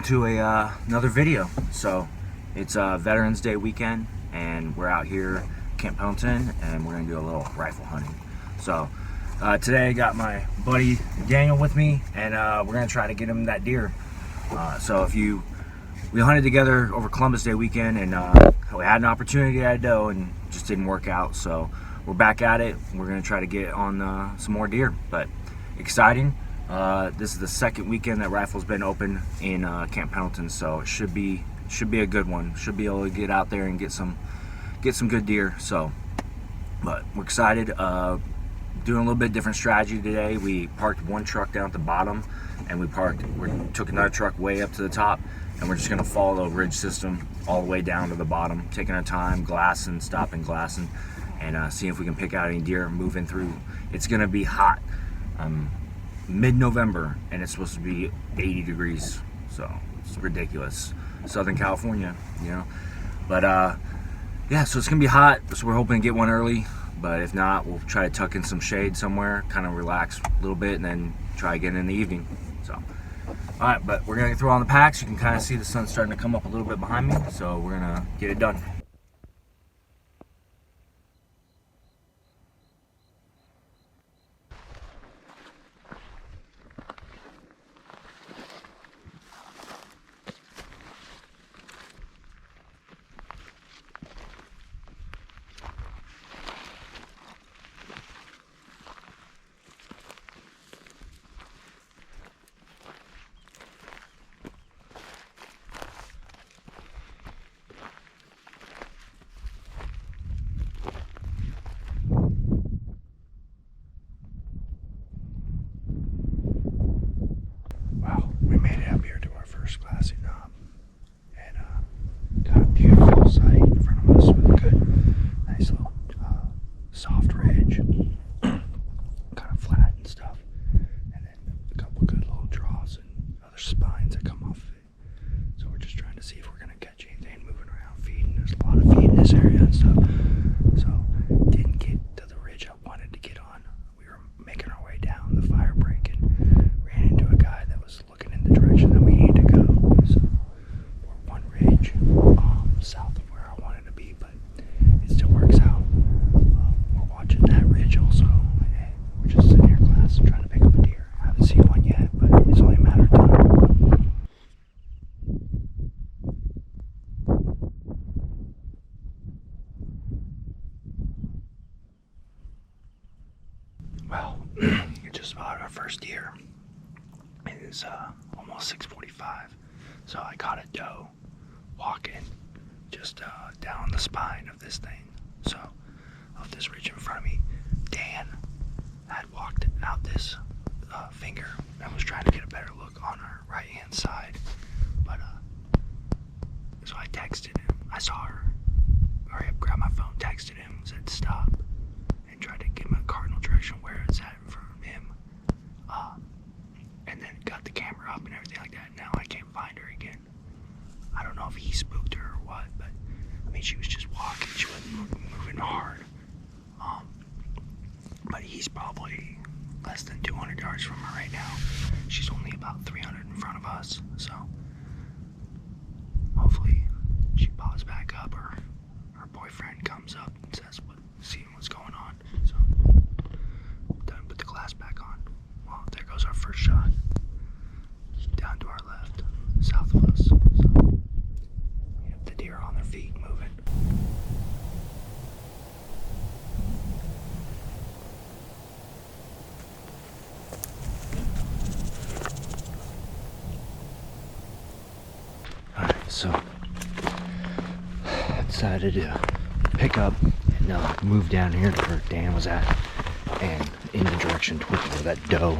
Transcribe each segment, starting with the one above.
welcome to another video. So it's Veterans Day weekend and we're out here Camp Pendleton and we're gonna do a little rifle hunting. So today I got my buddy Daniel with me and we're gonna try to get him that deer. We hunted together over Columbus Day weekend and we had an opportunity at doe and just didn't work out. So we're back at it. We're gonna try to get on some more deer, but exciting. This is the second weekend that rifle's been open in Camp Pendleton, so it should be a good one. Should be able to get out there and get some good deer. So, but we're excited. Doing a little bit different strategy today. We parked one truck down at the bottom, and we took another truck way up to the top, and we're just gonna follow the ridge system all the way down to the bottom, taking our time, glassing, stopping, glassing, and seeing if we can pick out any deer moving through. It's gonna be hot. Mid-November and it's supposed to be 80 degrees, so it's ridiculous. Southern California, you know. But yeah, so it's gonna be hot, so we're hoping to get one early, but if not, we'll try to tuck in some shade somewhere, kind of relax a little bit, and then try again in the evening. So all right, but we're gonna throw on the packs. You can kind of see the sun starting to come up a little bit behind me, so we're gonna get it done. Glassing up and got a beautiful site in front of us with a good, nice little soft ridge, kind of flat and stuff, and then a couple good little draws and other spines that come off of it. So we're just trying to see if we're gonna catch anything moving around feeding. There's a lot of feed in this area and stuff. So didn't get to the ridge I wanted to get on. We were making our way down the fire break and ran into a guy that was looking in the direction that we needed to go. So we're one ridge south of where I wanted to be, but it still works out. We're watching that ridge also, and we're just sitting here glass trying to pick up a deer. I haven't seen one yet, but it's only a matter of time. Well, it's just about our first deer. It is almost 6:45, so I caught a doe walking just down the spine of this thing. So, of this ridge in front of me, Dan had walked out this finger and was trying to get a better look on our right-hand side. But so I texted him. I saw her. Hurry up, grabbed my phone, texted him, said stop, and tried to give him a cardinal direction where it's at from him. And then got the camera up and everything like that. Now I can't find her again. I don't know if he spooked her or what, but I mean, she was just walking. She wasn't moving hard. But he's probably less than 200 yards from her right now. She's only about 300 in front of us, so hopefully she pops back up or her boyfriend comes up and says seeing what's going on. So done, put the glass back on. Well, there goes our first shot. Down to our left, south of us. So we have the deer on their feet moving. Alright, so I decided to pick up and move down here to where Dan was at and in the direction towards where that doe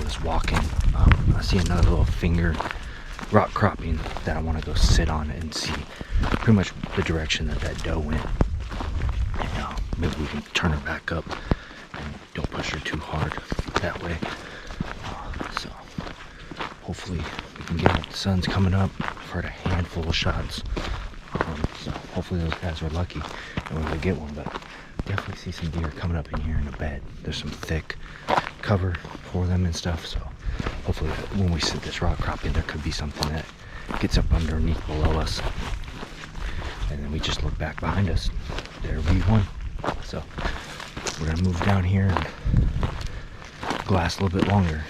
was walking. I see another little finger rock cropping that I want to go sit on and see pretty much the direction that doe went, and maybe we can turn her back up and don't push her too hard that way. So hopefully we can get it. The sun's coming up. I've heard a handful of shots, so hopefully those guys are lucky and we'll get one, but definitely see some deer coming up in here in the bed. There's some thick cover for them and stuff, so hopefully when we sit this rock cropping, there could be something that gets up underneath below us, and then we just look back behind us. There we won. So we're gonna move down here and glass a little bit longer.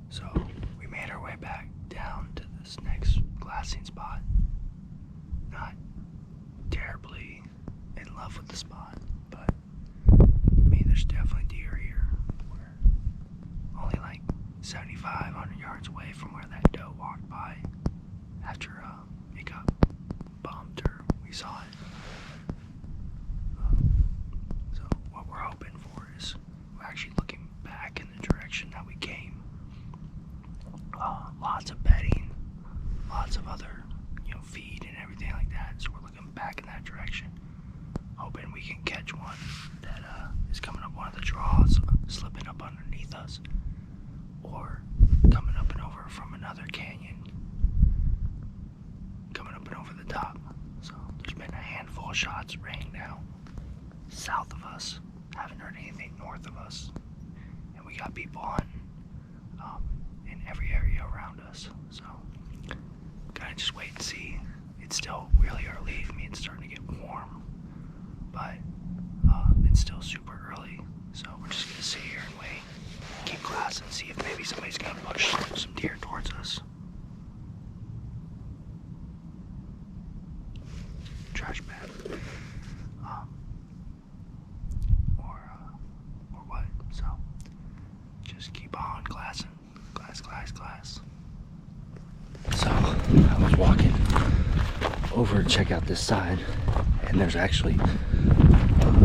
So we made our way back down to this next glassing spot. Not terribly in love with the spot, but I mean, there's definitely deer here. We're only like 75, 100 yards away from where that doe walked by after it got bumped or we saw it. So what we're hoping for is we're actually looking back in the direction that we came. Lots of bedding, lots of other, feed and everything like that. So we're looking back in that direction, hoping we can catch one that is coming up one of the draws, slipping up underneath us, or coming up and over from another canyon, coming up and over the top. So there's been a handful of shots raining down south of us. Haven't heard anything north of us, and we got people hunting in every area around us. So gotta just wait and see. It's still really early. I mean, it's starting to get warm, but it's still super early. So we're just gonna sit here and wait, keep glass, and see if maybe somebody's gonna push some deer towards us. Trash bag. Or what? So just keep on glassing. Glass. So I was walking over to check out this side, and there's actually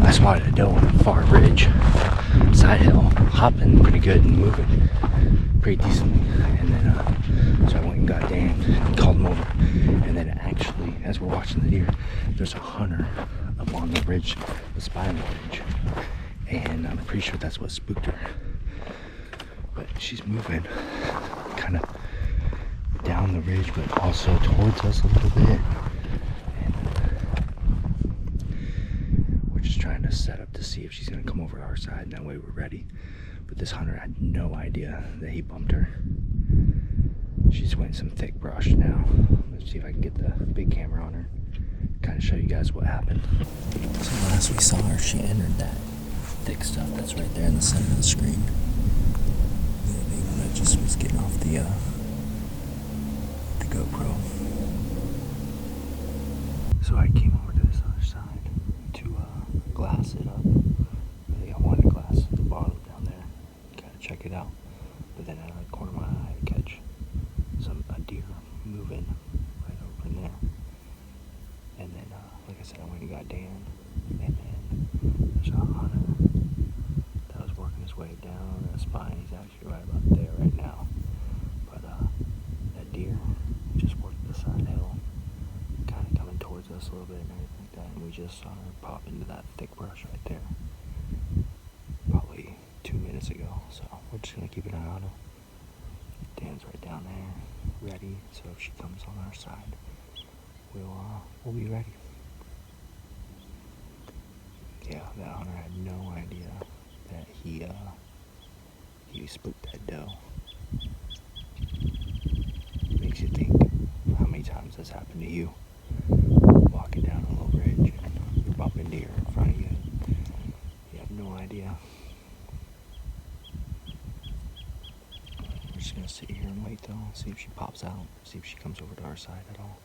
I spotted a doe on a far ridge, side hill, hopping pretty good and moving pretty decently. And then so I went and got Dan and called him over. And then actually, as we're watching the deer, there's a hunter up on the ridge, the spine ridge, and I'm pretty sure that's what spooked her. But she's moving kind of down the ridge, but also towards us a little bit. And we're just trying to set up to see if she's going to come over to our side, and that way we're ready. But this hunter had no idea that he bumped her. She's went in some thick brush now. Let's see if I can get the big camera on her, kind of show you guys what happened. So last we saw her, she entered that thick stuff that's right there in the center of the screen. I just was getting off the GoPro. So I came over to this other side to glass it up. Really, I wanted to glass the bottom down there, kind of check it out. But then out of the corner of my eye, I catch a deer moving right over in there. And then, like I said, I went and got Dan. And then there's a hunter that was working his way down the spine. He's actually right about there right now. But that deer just worked the side hill, kind of coming towards us a little bit and everything like that. And we just saw her pop into that thick brush right there, probably 2 minutes ago. So we're just gonna keep an eye on her. Dan's right down there, ready. So if she comes on our side, we'll be ready. Yeah, that hunter had no idea that he spooked that doe. Makes you think how many times this happened to you. Walking down a low ridge and you're bumping deer in front of you. You have no idea. We're just gonna sit here and wait though, see if she pops out, see if she comes over to our side at all.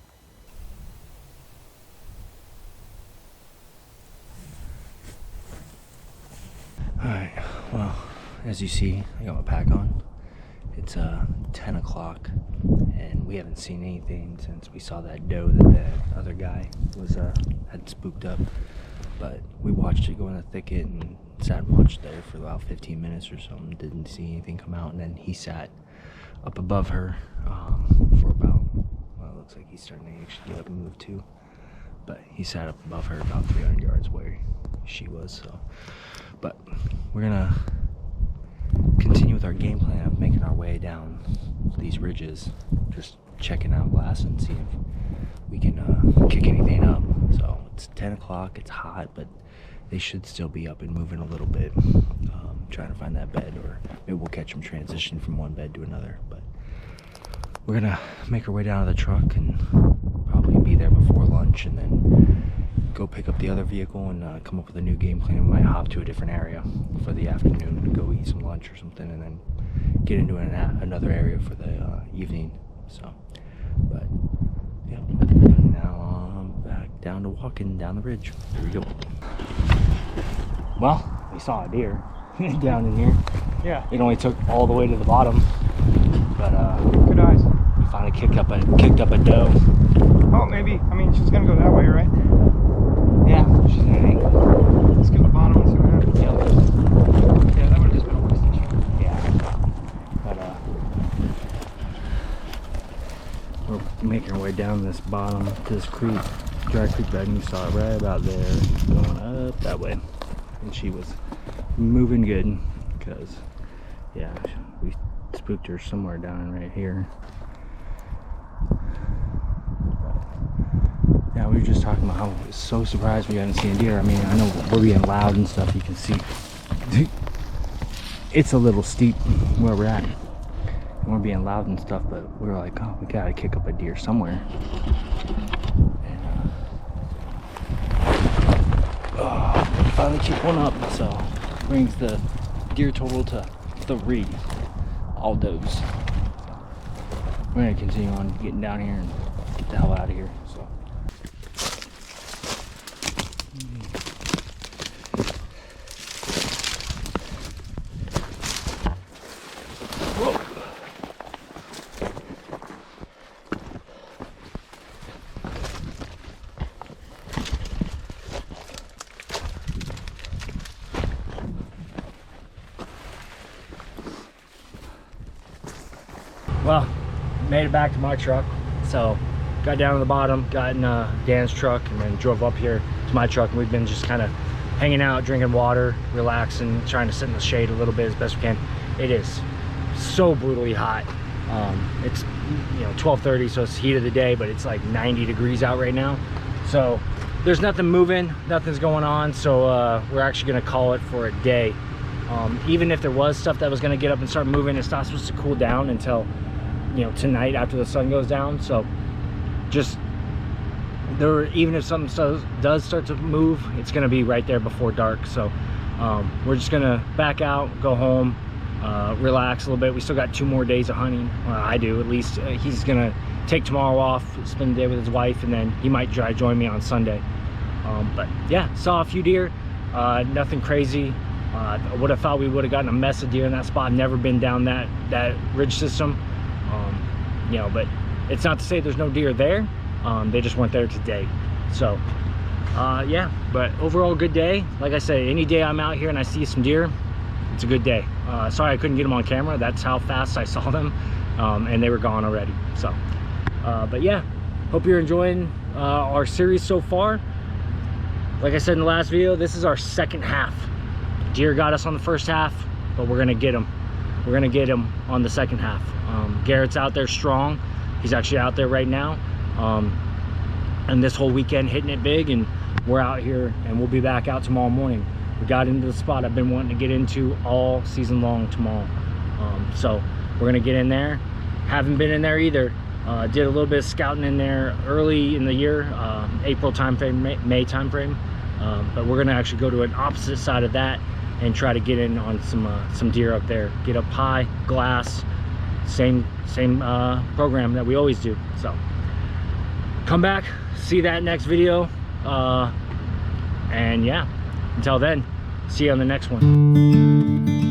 Alright, well, as you see, I got my pack on. It's 10 o'clock and we haven't seen anything since we saw that doe that the other guy was had spooked up. But we watched it go in the thicket and sat and watched there for about 15 minutes or something. Didn't see anything come out, and then he sat up above her for about, well, it looks like he's starting to actually get up and move too. But he sat up above her about 300 yards where she was. So, but we're gonna continue with our game plan of making our way down these ridges, just checking out glass and see if we can kick anything up. So it's 10 o'clock, it's hot, but they should still be up and moving a little bit, trying to find that bed, or maybe we'll catch them transition from one bed to another. But we're gonna make our way down to the truck and probably be there before lunch, and then go pick up the other vehicle and come up with a new game plan. We might hop to a different area for the afternoon and go eat some lunch or something, and then get into another area for the evening. So, but yeah, now I'm back down to walking down the ridge. Here we go. Well, we saw a deer down in here. Yeah. It only took all the way to the bottom, but Good eyes. we finally kicked up a doe. Oh, maybe. I mean, she's gonna go that way, right? Yeah, she's in an angle. Let's get to the bottom and see what happens. Yep. Yeah, that would have just been a waste of shot. Yeah. But we're making our way down this bottom to this creek, dry creek bed, and we saw it right about there, going up that way. And she was moving good, because yeah, we spooked her somewhere down right here. Yeah, we were just talking about how I was so surprised we hadn't seen a deer. I mean, I know we're being loud and stuff, you can see it's a little steep where we're at, and we're being loud and stuff, but we were like, oh, we gotta kick up a deer somewhere. And finally kick one up, so brings the deer total to 3, all does. We're gonna continue on getting down here and get the hell out of here. So. Whoa. Well, made it back to my truck, so got down to the bottom, got in Dan's truck, and then drove up here to my truck, and we've been just kind of hanging out, drinking water, relaxing, trying to sit in the shade a little bit as best we can. It is so brutally hot. It's 12:30, so it's heat of the day, but it's like 90 degrees out right now, so there's nothing moving, nothing's going on. So we're actually gonna call it for a day. Even if there was stuff that was gonna get up and start moving, it's not supposed to cool down until tonight after the sun goes down. So just even if something does start to move, it's gonna be right there before dark. So we're just gonna back out, go home, relax a little bit. We still got 2 more days of hunting. I do, at least. He's gonna take tomorrow off, spend the day with his wife, and then he might try to join me on Sunday. But yeah, saw a few deer, nothing crazy. I would have thought we would have gotten a mess of deer in that spot. Never been down that ridge system, but it's not to say there's no deer there. They just weren't there today. So yeah, but overall good day. Like I said, any day I'm out here and I see some deer, it's a good day. Sorry I couldn't get them on camera. That's how fast I saw them, and they were gone already. So but yeah, hope you're enjoying our series so far. Like I said in the last video, this is our second half. Deer got us on the first half, but we're gonna get them. We're gonna get him on the second half. Garrett's out there strong. He's actually out there right now. and this whole weekend hitting it big, and we're out here, and we'll be back out tomorrow morning. We got into the spot I've been wanting to get into all season long tomorrow. So we're gonna get in there. Haven't been in there either. Did a little bit of scouting in there early in the year, April time frame, May time frame, but we're gonna actually go to an opposite side of that and try to get in on some deer up there. Get up high, glass, same program that we always do. So come back, see that next video, and yeah, until then, see you on the next one.